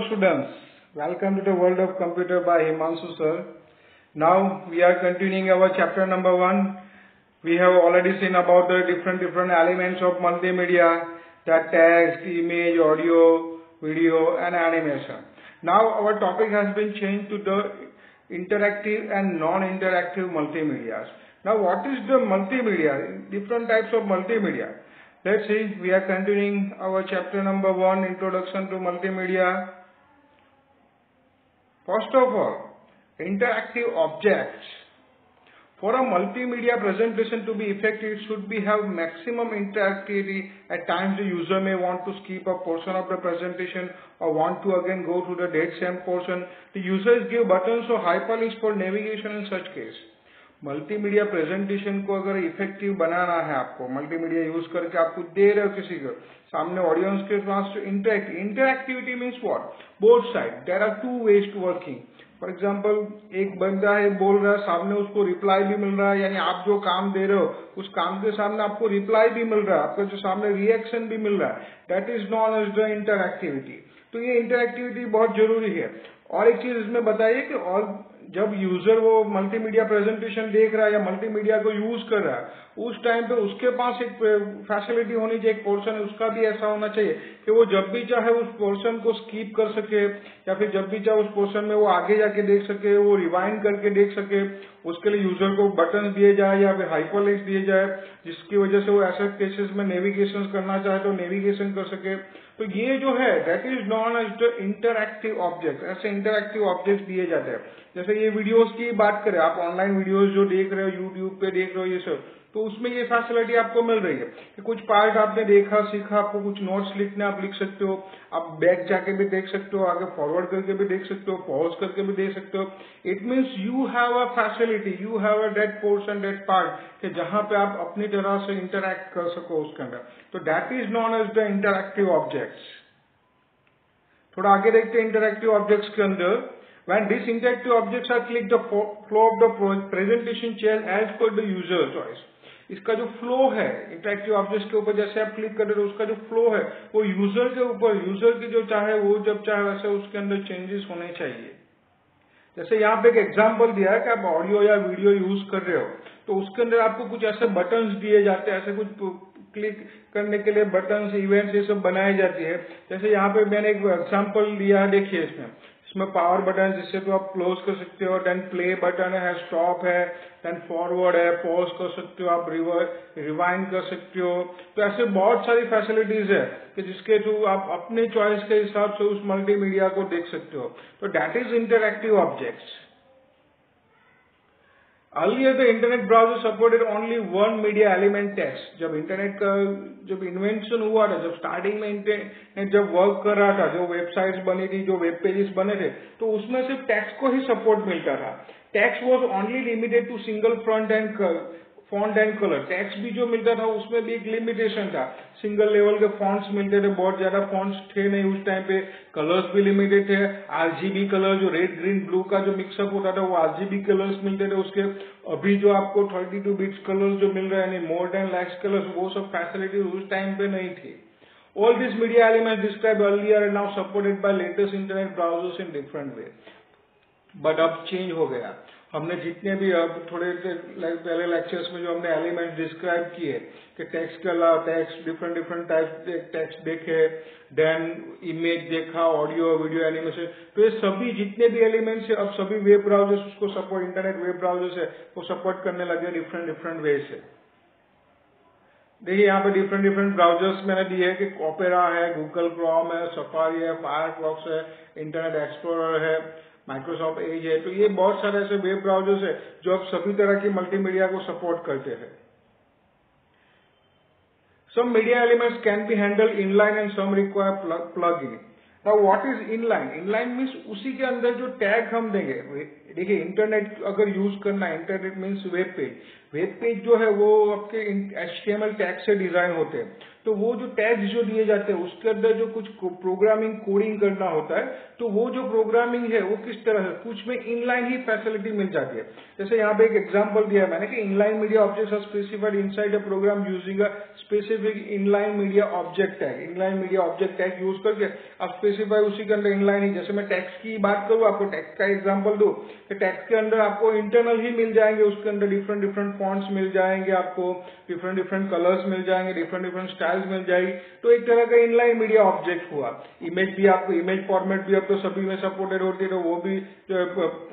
students, welcome to the world of computer by Himanshu sir. Now we are continuing our chapter number 1. We have already seen about the different elements of multimedia, that text, image, audio, video and animation. Now our topic has been changed to the interactive and non-interactive multimedia. Now what is the multimedia? Different types of multimedia. Let's see, we are continuing our chapter number 1, Introduction to Multimedia. First of all, interactive objects. For a multimedia presentation to be effective, it should have maximum interactivity. At times the user may want to skip a portion of the presentation or want to again go to the dead same portion. The users give buttons or hyperlinks for navigation in such case. Multimedia presentation को अगर effective बनाना है, आपको multimedia use करके आप कुछ दे रहे हो किसी को सामने ऑडियंस के पास, interactivity means what, both side there are two ways to working. For example एक बंदा है बोल रहा है, सामने उसको रिप्लाई भी मिल रहा है, यानी आप जो काम दे रहे हो उस काम के सामने आपको रिप्लाई भी मिल रहा है, आपको जो सामने रिएक्शन भी मिल रहा है, that is known as the interactivity. तो ये इंटरएक्टिविटी बहुत जरूरी है. और एक चीज इसमें बताइए कि और जब यूजर वो मल्टीमीडिया प्रेजेंटेशन देख रहा है या मल्टीमीडिया को यूज कर रहा है, उस टाइम पे उसके पास एक फैसिलिटी होनी चाहिए, एक पोर्शन है उसका भी ऐसा होना चाहिए कि वो जब भी चाहे उस पोर्शन को स्किप कर सके या फिर जब भी चाहे उस पोर्शन में वो आगे जाके देख सके, वो रिवाइंड करके देख सके. उसके लिए यूजर को बटन दिए जाए या फिर हाइपरलिंक्स दिए जाए जिसकी वजह से वो ऐसे केसेस में नेविगेशन करना चाहे तो नेविगेशन कर सके. तो ये जो है that is known as the interactive object. ऐसे इंटरएक्टिव ऑब्जेक्ट दिए जाते हैं. जैसे ये वीडियोस की बात करें, आप ऑनलाइन वीडियोस जो देख रहे हो, यूट्यूब पे देख रहे हो, ये सब, तो उसमें ये फैसिलिटी आपको मिल रही है कि कुछ पार्ट आपने देखा सीखा, आपको कुछ नोट्स लिखने आप लिख सकते हो, आप बैक जाके भी देख सकते हो, आगे फॉरवर्ड करके भी देख सकते हो, पॉज करके भी देख सकते हो. It means you have a facility, you have a that portion, that part कि जहां पे आप अपनी तरह से इंटरैक्ट कर सको उसके अंदर. तो that is known as the interactive objects. थोड़ा आगे देखते हैं इंटरएक्टिव ऑब्जेक्ट्स के अंदर. When these interactive objects are clicked, the flow of the presentation change as per the user choice. इसका जो फ्लो है इंटरएक्टिव ऑब्जेक्ट्स के ऊपर, जैसे आप क्लिक करते हो उसका जो फ्लो है वो यूजर के ऊपर, यूजर की जो चाहे वो जब चाहे वैसे उसके अंदर चेंजेस होने चाहिए. जैसे यहाँ पे एक एग्जांपल दिया है कि आप ऑडियो या वीडियो यूज कर रहे हो तो उसके अंदर आपको कुछ ऐसे बटन्स दिए जाते हैं, ऐसे कुछ क्लिक करने के लिए बटन्स, इवेंट्स ये सब बनाई जाती है. जैसे यहाँ पे मैंने एक एग्जांपल दिया है, देखिए इसमें पावर बटन जिससे तो आप क्लोज कर सकते हो, देन प्ले बटन है, स्टॉप है, देन फॉरवर्ड है, पॉज कर सकते हो, आप रिवाइंड कर सकते हो. तो ऐसे बहुत सारी फैसिलिटीज है कि जिसके थ्रू आप अपने चॉइस के हिसाब से उस मल्टीमीडिया को देख सकते हो. तो that is interactive objects. Earlier the internet browser supported only one media element, text. जब इंटरनेट का जब इन्वेंशन हुआ था, जब स्टार्टिंग में इंटरनेट जब वर्क कर रहा था, जो वेबसाइट्स बनी थी, जो वेब पेजेस बने थे, तो उसमें सिर्फ टेक्स्ट को ही सपोर्ट मिलता था. Text was only limited to single font and colour. Text भी जो मिलता था उसमें भी एक लिमिटेशन था. सिंगल लेवल के फॉन्ट्स मिलते थे, बहुत ज्यादा फॉन्ट्स थे नहीं उस टाइम पे. कलर्स भी लिमिटेड थे. आरजीबी कलर जो रेड ग्रीन ब्लू का जो मिक्सअप होता था वो आरजीबी कलर्स मिलते थे उसके. अभी जो आपको 32 बिट्स कलर्स जो मिल रहे हैं, यानी मोर देन लैक्स कलर्स, वो सब फैसिलिटी उस टाइम पे नहीं थी. All this media elements describe earlier and now supported by latest internet browsers in different way. But अब चेंज हो गया. हमने जितने भी अब थोड़े पहले लेक्चर्स में जो हमने एलिमेंट्स डिस्क्राइब किए कि टेक्स्ट के अलावा टेक्स्ट, डिफरेंट टाइप टेक्स्ट देखे, देन इमेज देखा, ऑडियो वीडियो एनिमेशन, तो ये सभी जितने भी एलिमेंट्स है अब सभी वेब ब्राउजर्स उसको सपोर्ट, इंटरनेट वेब ब्राउजर्स है वो सपोर्ट करने लगे डिफरेंट वे से. देखिए यहाँ पे डिफरेंट ब्राउजर्स मैंने दिए है कि ओपेरा है, गूगल क्रोम है, सफारी है, फायरफॉक्स है, इंटरनेट एक्सप्लोरर है, माइक्रोसॉफ्ट एज है. तो ये बहुत सारे ऐसे वेब ब्राउजर्स है जो अब सभी तरह की मल्टीमीडिया को सपोर्ट करते हैं. Some media elements can be handle inline and some require plug in. Now what is inline? Inline means उसी के अंदर जो टैग हम देंगे. देखिए इंटरनेट अगर यूज करना है, internet means web page. Web page जो है वो आपके HTML टैग से डिजाइन होते हैं. तो वो जो टैग्स जो दिए जाते हैं उसके अंदर जो कुछ प्रोग्रामिंग कोडिंग करना होता है, तो वो जो प्रोग्रामिंग है वो किस तरह से, कुछ में इनलाइन ही फैसिलिटी मिल जाती है। जैसे यहाँ पे एक एग्जांपल दिया है मैंने कि inline media objects are specified inside a program using a specific inline media object tag. Inline media object tag use करके आप स्पेसिफाई उसी के अंदर इनलाइन ही, जैसे मैं टेक्स्ट की बात करूँ, आपको टेक्स्ट का एग्जाम्पल दूं तो टेक्स्ट के अंदर आपको इंटरनल ही मिल जाएंगे, उसके अंदर डिफरेंट डिफरेंट फॉन्ट्स मिल जाएंगे, आपको डिफरेंट डिफरेंट कलर्स मिल जाएंगे, डिफरेंट डिफरेंट स्टाइल्स मिल जाएगी। तो एक तरह का इनलाइन मीडिया ऑब्जेक्ट हुआ। इमेज भी, आपको इमेज फॉर्मेट भी अब तो सभी में सपोर्टेड होती है, तो वो भी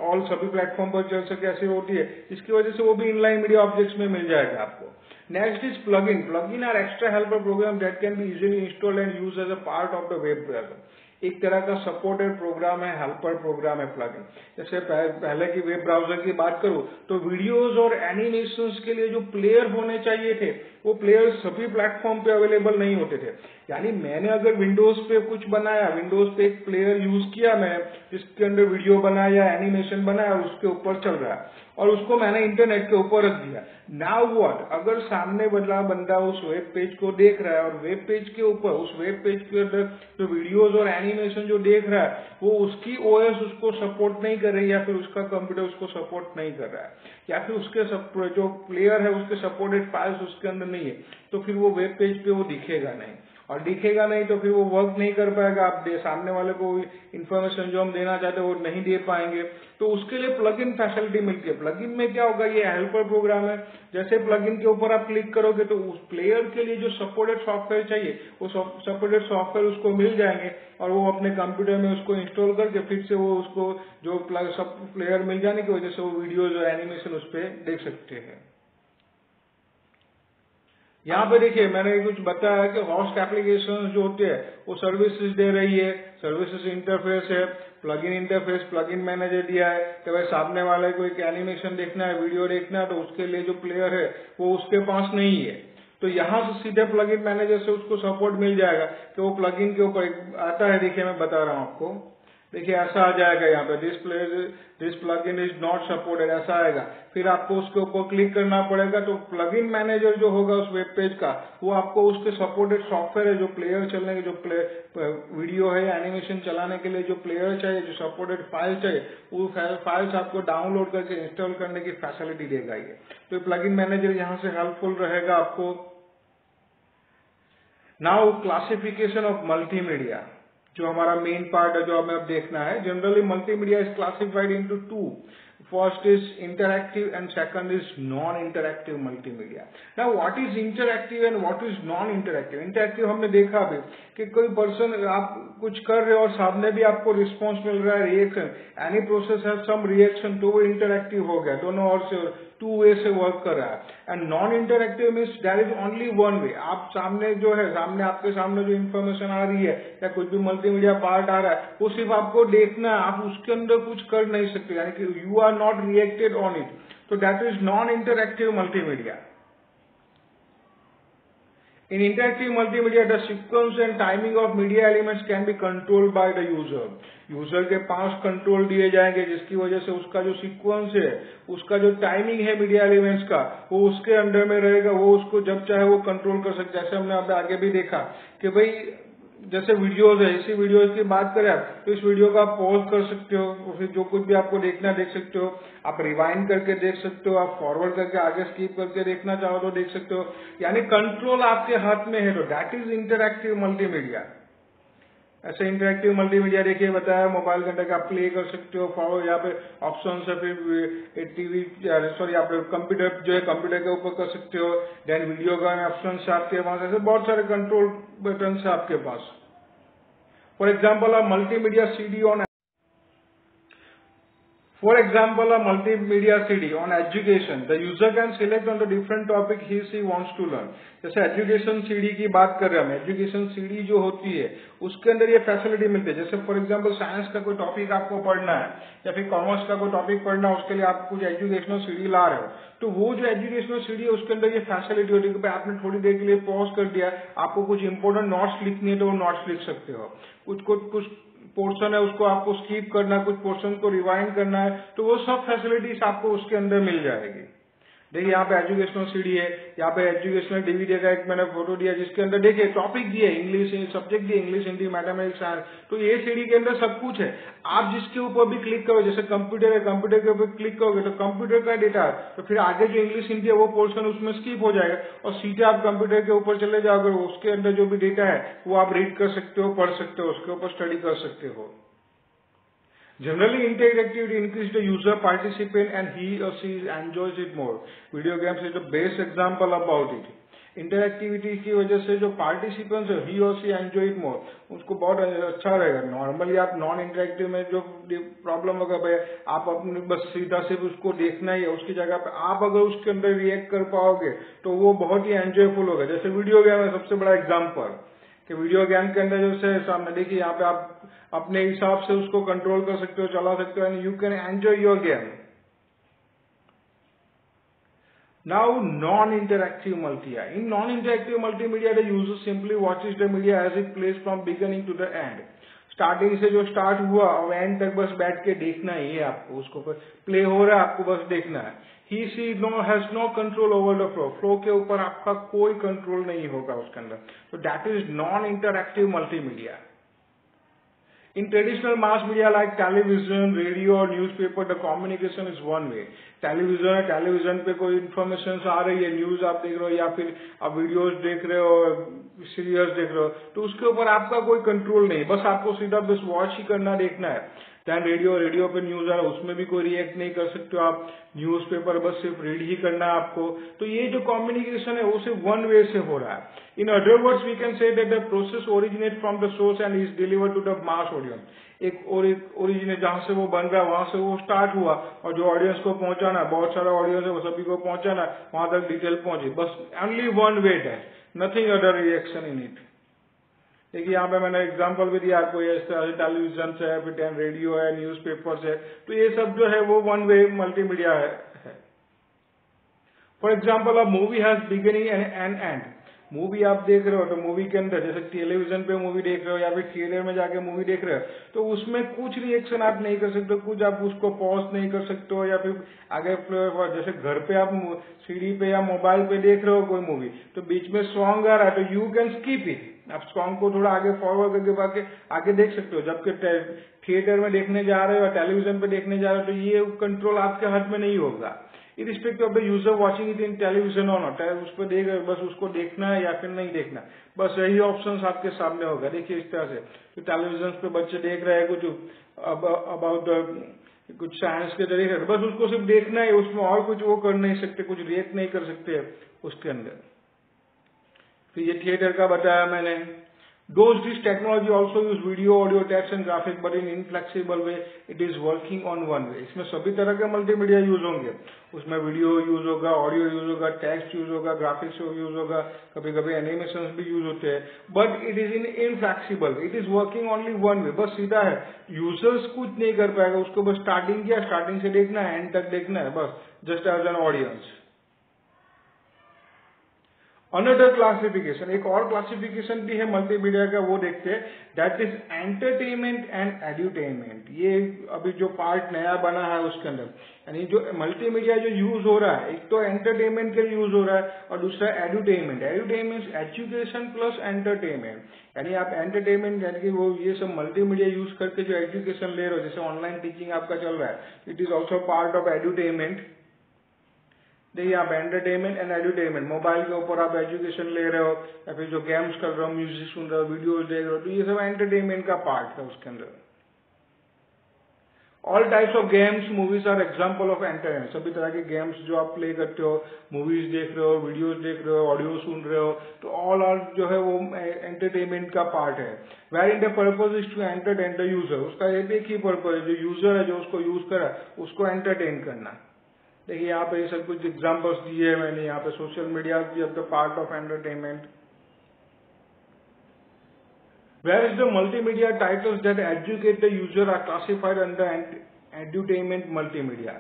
ऑल सभी प्लेटफॉर्म पर चल सके ऐसी होती है, इसकी वजह से वो भी इनलाइन मीडिया ऑब्जेक्ट्स में मिल जाएगा आपको। Next is plugin. Plugin are extra helper program that can be easily installed and use as a part of the web browser. एक तरह का सपोर्टेड प्रोग्राम है, हेल्पर प्रोग्राम है प्लगइन। जैसे पहले की वेब ब्राउजर की बात करूं तो वीडियोस और एनिमेशंस के लिए जो प्लेयर होने चाहिए थे, वो प्लेयर सभी प्लेटफॉर्म पे अवेलेबल नहीं होते थे। यानी मैंने अगर विंडोज पे कुछ बनाया, विंडोज पे एक प्लेयर यूज किया मैं, जिसके अंदर वीडियो बनाया, एनिमेशन बनाया, उसके ऊपर चल रहा है और उसको मैंने इंटरनेट के ऊपर रख दिया। नाउ व्हाट, अगर सामने वाला बंदा उस वेब पेज को देख रहा है और वेब पेज के ऊपर, उस वेब पेज के अंदर जो वीडियोज और एनिमेशन जो देख रहा है, वो उसकी ओएस उसको सपोर्ट नहीं कर रही, या फिर उसका कंप्यूटर उसको सपोर्ट नहीं कर रहा है, या फिर उसके जो प्लेयर है उसके सपोर्टेड फाइल्स उसके अंदर नहीं है, तो फिर वो वेब पेज पे वो दिखेगा नहीं, और दिखेगा नहीं तो फिर वो वर्क नहीं कर पाएगा। आप सामने वाले को इन्फॉर्मेशन जो हम देना चाहते हैं वो नहीं दे पाएंगे। तो उसके लिए प्लगइन फैसिलिटी मिलती है। प्लगइन में क्या होगा, ये हेल्पर प्रोग्राम है। जैसे प्लगइन के ऊपर आप क्लिक करोगे तो उस प्लेयर के लिए जो सपोर्टेड सॉफ्टवेयर चाहिए वो सपोर्टेड सॉफ्टवेयर उसको मिल जाएंगे, और वो अपने कंप्यूटर में उसको इंस्टॉल करके फिर से वो उसको जो सब प्लेयर मिल जाने की वजह से वो वीडियोज और एनिमेशन उस पर देख सकते हैं। यहाँ पे देखिए मैंने कुछ बताया कि होस्ट एप्लीकेशन जो होते हैं वो सर्विसेज दे रही है, सर्विसेज इंटरफेस है, प्लगइन इंटरफेस, प्लगइन मैनेजर दिया है कि भाई सामने वाले को एक एनिमेशन देखना है, वीडियो देखना है, तो उसके लिए जो प्लेयर है वो उसके पास नहीं है, तो यहाँ से सीधे प्लगइन मैनेजर से उसको सपोर्ट मिल जाएगा कि वो प्लगइन के ऊपर आता है। देखिए मैं बता रहा हूँ आपको, देखिए ऐसा आ जाएगा यहाँ पे, this plugin is not supported, ऐसा आएगा। फिर आपको उसके ऊपर क्लिक करना पड़ेगा, तो प्लगइन मैनेजर जो होगा उस वेब पेज का, वो आपको उसके सपोर्टेड सॉफ्टवेयर है, जो प्लेयर चलने के, जो वीडियो है एनिमेशन चलाने के लिए जो प्लेयर चाहिए, जो सपोर्टेड फाइल चाहिए, वो फाइल्स आपको डाउनलोड करके इंस्टॉल करने की फैसिलिटी देगा ये। तो प्लगइन मैनेजर यहाँ से हेल्पफुल रहेगा आपको। नाउ क्लासिफिकेशन ऑफ मल्टीमीडिया, जो हमारा मेन पार्ट है जो हमें अब देखना है। Generally multimedia is classified into two, first is interactive and second is non interactive multimedia. Now what is interactive and what is non interactive? Interactive हमने देखा अभी कि कोई पर्सन, आप कुछ कर रहे हो और सामने भी आपको रिस्पॉन्स मिल रहा है, reaction, any process have some reaction, तो वो इंटरैक्टिव हो गया, दोनों ओर से टू वे से वर्क कर रहा है। And non interactive means there is only one way. आप सामने जो है, सामने आपके सामने जो इन्फॉर्मेशन आ रही है या कुछ भी मल्टीमीडिया पार्ट आ रहा है, वो सिर्फ आपको देखना है, आप उसके अंदर कुछ कर नहीं सकते, यानी कि you are not reacted on it, तो that is non interactive multimedia. In interactive multimedia, the sequence and timing of media elements can be controlled by the user. User के पास कंट्रोल दिए जाएंगे, जिसकी वजह से उसका जो सीक्वेंस है, उसका जो टाइमिंग है मीडिया एलिमेंट्स का, वो उसके अंडर में रहेगा, वो उसको जब चाहे वो कंट्रोल कर सकता है। जैसे हमने अब आगे भी देखा कि भाई जैसे वीडियोज है, इसी वीडियोज की बात करें आप, तो इस वीडियो को आप पॉज कर सकते हो, फिर जो कुछ भी आपको देखना देख सकते हो, आप रिवाइंड करके देख सकते हो, आप फॉरवर्ड करके आगे स्किप करके देखना चाहो तो देख सकते हो, यानी कंट्रोल आपके हाथ में है, तो दैट इज इंटरैक्टिव मल्टीमीडिया। ऐसे इंटरैक्टिव मल्टीमीडिया देखिए बताया, मोबाइल घंटे का आप प्ले कर सकते हो, फॉरवर्ड यहाँ पे ऑप्शन है, फिर टीवी सॉरी आप कंप्यूटर जो है कंप्यूटर के ऊपर कर सकते हो, देन वीडियो का ऑप्शन है आपके पास, ऐसे बहुत सारे कंट्रोल बटन है आपके पास। For example a multimedia CD on For example, a multimedia CD on education, the user can select on the different topic he/she wants to learn. जैसे एजुकेशन सीडी की बात कर रहे हैं हम, एजुकेशन सीडी जो होती है उसके अंदर ये फैसिलिटी मिलती है। जैसे फॉर एग्जांपल साइंस का कोई टॉपिक आपको पढ़ना है या फिर कॉमर्स का कोई टॉपिक पढ़ना है, उसके लिए आप कुछ एजुकेशनल सीडी ला रहे हो, तो वो जो एजुकेशनल सीडी है उसके अंदर ये फैसिलिटी होती है कि आपने थोड़ी देर के लिए पॉज कर दिया, आपको कुछ इंपॉर्टेंट नोट्स लिखनी है तो वो नोट्स लिख सकते हो, कुछ पोर्शन है उसको आपको स्किप करना है, कुछ पोर्शन को रिवाइंड करना है, तो वो सब फैसिलिटीज आपको उसके अंदर मिल जाएगी। देखिए यहाँ पे एजुकेशनल सीडी है, यहाँ पे एजुकेशनल डीवीडी का एक मैंने फोटो दिया जिसके अंदर देखिए टॉपिक दिए इंग्लिश, सब्जेक्ट दिए इंग्लिश, हिंदी, मैथमेटिक्स, साइंस। तो ये सीडी के अंदर सब कुछ है। आप जिसके ऊपर भी क्लिक करोगे, जैसे कंप्यूटर है, कंप्यूटर के ऊपर क्लिक करोगे तो कंप्यूटर का डेटा है, तो फिर आगे जो इंग्लिश हिंदी है वो पोर्शन उसमें स्किप हो जाएगा और सीधे आप कंप्यूटर के ऊपर चले जाओगे, उसके अंदर जो भी डेटा है वो आप रीड कर सकते हो, पढ़ सकते हो, उसके ऊपर स्टडी कर सकते हो। Generally, interactivity increases the user participant and he or she enjoys it more. Video games is the best example about it. Interactivity की वजह से जो पार्टिसिपेंट्स है ही और सी एंजॉय इट मोर, उसको बहुत अच्छा रहेगा। नॉर्मली आप नॉन इंटरएक्टिव में जो प्रॉब्लम होगा भाई, आप अपने बस सीधा सिर्फ उसको देखना ही है, उसकी जगह पे आप अगर उसके अंदर रिएक्ट कर पाओगे तो वो बहुत ही एंजॉयफुल होगा। जैसे वीडियो गेम है सबसे बड़ा एग्जाम्पल कि वीडियो गेम के अंदर जैसे सामने देखिए यहाँ पे आप अपने हिसाब से उसको कंट्रोल कर सकते हो, चला सकते हो, and you can enjoy your game. Now non interactive multimedia. In non interactive multimedia the user simply watches the media as it plays from beginning to the end. Starting से जो स्टार्ट हुआ और एंड तक बस बैठ के देखना ही है आपको, उसको प्ले हो रहा है आपको बस देखना है। He she has no control over the flow, flow के ऊपर आपका कोई कंट्रोल नहीं होगा उसके अंदर। तो that is non interactive multimedia. In traditional mass media like television, radio और newspaper, the communication is one way. Television है, टेलीविजन पे कोई इन्फॉर्मेशन आ रही है, न्यूज आप देख रहे हो या फिर आप वीडियोस देख रहे हो, सीरियल्स देख रहे हो, तो उसके ऊपर आपका कोई कंट्रोल नहीं, बस आपको सीधा बस वॉच ही करना, देखना है। दैन रेडियो पे न्यूज आ रहा है, उसमें भी कोई रिएक्ट नहीं कर सकते हो आप। न्यूज़पेपर बस सिर्फ रीड ही करना है आपको। तो ये जो कम्युनिकेशन है वो सिर्फ वन वे से हो रहा है। In other words we can say that the process originate from the source and is delivered to the mass audience. एक ओरिजिनेट जहां से वो बन रहा है वहां से वो स्टार्ट हुआ और जो ऑडियंस को पहुंचाना है, बहुत सारा ऑडियंस है, वो सभी को पहुंचाना है, वहां तक डिटेल पहुंची, बस ओनली वन वे है, nothing other reaction in it. देखिए यहाँ पे मैंने एग्जांपल भी दिया आपको, ये टेलीविजन है, फिर रेडियो है, न्यूज़पेपर्स है, तो ये सब जो है वो वन वे मल्टीमीडिया है। For example a movie has beginning and and. Movie आप देख रहे हो तो मूवी के अंदर जैसे टेलीविजन पे मूवी देख रहे हो या फिर थिएटर में जाके मूवी देख रहे हो, तो उसमें कुछ रिएक्शन आप नहीं कर सकते, कुछ आप उसको पॉज नहीं कर सकते हो, या फिर आगे जैसे घर पे आप सीडी पे या मोबाइल पे देख रहे हो कोई मूवी, तो बीच में सॉन्ग आ रहा है तो यू कैन स्किप इट, आप सॉन्ग को थोड़ा आगे फॉरवर्ड करके आगे देख सकते हो। जबकि थिएटर में देखने जा रहे हो या टेलीविजन पे देखने जा रहे हो तो ये कंट्रोल आपके हाथ में नहीं होगा। Irrespective of the user watching it in television और नॉट, उस पर देख रहे बस उसको देखना है या फिर नहीं देखना, बस यही ऑप्शन आपके सामने होगा। देखिए इस तरह से तो टेलीविजन पे बच्चे देख रहे हैं कुछ अबाउट कुछ साइंस के तरीके, बस उसको सिर्फ देखना है, उसमें और कुछ वो कर नहीं सकते, कुछ रिएक्ट नहीं कर सकते उसके अंदर। फिर ये थिएटर का बताया मैंने। Those this technology also use video, audio, text and graphic, but in inflexible way it is working on one way. इसमें सभी तरह के मल्टीमीडिया यूज होंगे, उसमें वीडियो यूज होगा, ऑडियो यूज होगा, टेक्स्ट यूज होगा, ग्राफिक्स यूज होगा, कभी कभी एनिमेशन भी यूज होते हैं, but it is in inflexible, it is working only one वे, बस सीधा है, यूजर्स कुछ नहीं कर पाएगा, उसको बस स्टार्टिंग किया, स्टार्टिंग से देखना है, एंड तक देखना है, बस just as an audience. Another classification, एक और क्लासिफिकेशन भी है मल्टीमीडिया का, वो देखते हैं, दैट इज एंटरटेनमेंट एंड एड्यूटेनमेंट। ये अभी जो पार्ट नया बना है उसके अंदर, यानी जो मल्टीमीडिया जो यूज हो रहा है, एक तो एंटरटेनमेंट के लिए यूज हो रहा है और दूसरा एड्यूटेनमेंट। एड्यूटेनमेंट एजुकेशन प्लस एंटरटेनमेंट, यानी आप एंटरटेनमेंट यानी कि वो ये सब मल्टीमीडिया यूज करके जो एजुकेशन ले रहे हो, जैसे ऑनलाइन टीचिंग आपका चल रहा है, it is also part of edutainment. देखिए आप एंटरटेनमेंट एंड एड्यूटेनमेंट, मोबाइल के ऊपर आप एजुकेशन ले रहे हो या फिर जो गेम्स कर रहे हो, म्यूजिक सुन रहे हो, वीडियोस देख रहे हो, तो ये सब एंटरटेनमेंट का पार्ट है उसके अंदर। All types of games movies are example of entertainment. सभी तरह के गेम्स जो आप प्ले करते हो, मूवीज देख रहे हो, वीडियोस देख रहे हो, ऑडियो सुन रहे हो, तो ऑल आर जो है वो एंटरटेनमेंट का पार्ट है। Where in the purpose is to entertain the user, उसका एक ही पर्पज है, जो यूजर है जो उसको यूज कर रहा है उसको एंटरटेन करना। देखिए यहाँ पे ये सब कुछ एग्जाम्पल्स दिए हैं मैंने, यहाँ पे सोशल मीडिया भी अब the part of entertainment. Where is the multimedia titles that educate the user are classified under edutainment multimedia.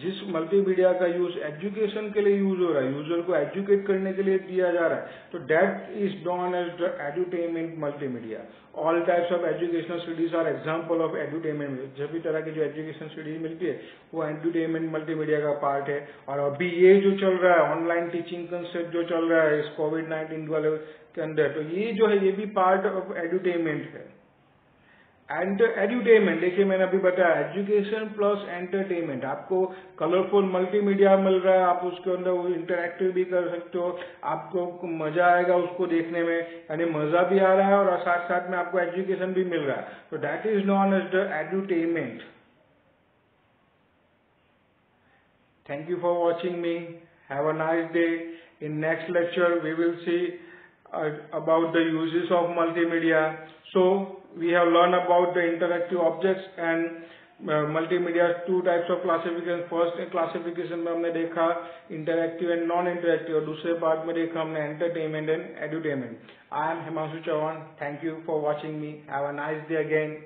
जिस मल्टीमीडिया का यूज एजुकेशन के लिए यूज हो रहा है, यूजर को एजुकेट करने के लिए किया जा रहा है, तो that is known as the edutainment multimedia. All types of educational studies are example of edutainment. सभी तरह की जो एजुकेशन स्टडीज मिलती है वो एड्यूटेनमेंट मल्टीमीडिया का पार्ट है। और अभी ये जो चल रहा है ऑनलाइन टीचिंग कंसेप्ट जो चल रहा है इस कोविड-19 वाले के अंदर, तो ये जो है ये भी पार्ट ऑफ एड्यूटेनमेंट है। एंड एड्यूटेनमेंट देखिए मैंने अभी बताया एजुकेशन प्लस एंटरटेनमेंट। आपको कलरफुल मल्टीमीडिया मिल रहा है, आप उसके अंदर वो इंटरैक्टिव भी कर सकते हो, आपको मजा आएगा उसको देखने में, यानी मजा भी आ रहा है और साथ साथ में आपको एजुकेशन भी मिल रहा है, तो that is known as the edutainment. Thank you for watching me, have a nice day. In next lecture we will see about the uses of multimedia. So we have learned about the interactive objects and multimedia, two types of classification. First classification में हमने देखा interactive and non-interactive, और दूसरे part में देखा हमने entertainment and edutainment. I am Himanshu Chauhan. Thank you for watching me. Have a nice day again.